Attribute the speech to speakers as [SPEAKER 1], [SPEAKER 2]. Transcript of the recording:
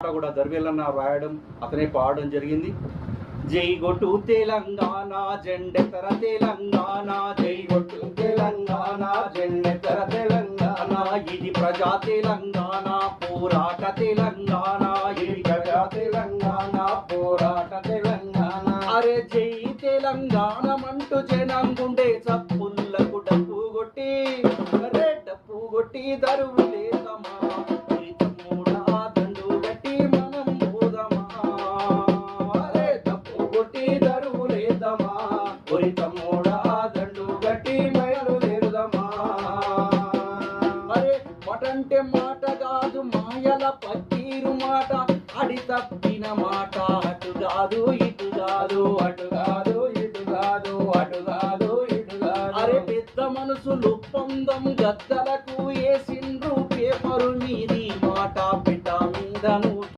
[SPEAKER 1] పాట కూడా దర్వేలన్న రాయడం అతనే పాడడం జరిగింది. జై గొట్టు తెలంగాణ జెండెతర తెలంగాణ, జై గొట్టు తెలంగాణ జెండెతర తెలంగాణ, ఇది ప్రజా తెలంగాణ పోరాట తెలంగాణ, ఇది ప్రజా తెలంగాణ పోరాట తెలంగాణ. అరే జై తెలంగాణ మంటూ జనం గుండె చప్పులకు డప్పు కొట్టి, అరే డప్పు కొట్టి దరువులేదమా, దండు గట్టి మనం పోదమా, అరే డప్పు కొట్టి దరువులేదమా, ఒరి తమ్ముడా దండు గట్టి బయలుదేరుదమా. అరే మటంటే మాట కాదు మాయల పక్కీరు మాట, అడి తప్పిన మాట అటు కాదు ఇటు కాదు, అటు కాదు ఇటు కాదు, అటు కాదు ఇటు కాదు. అరే పెద్ద మనసులు పొందం గద్దలకు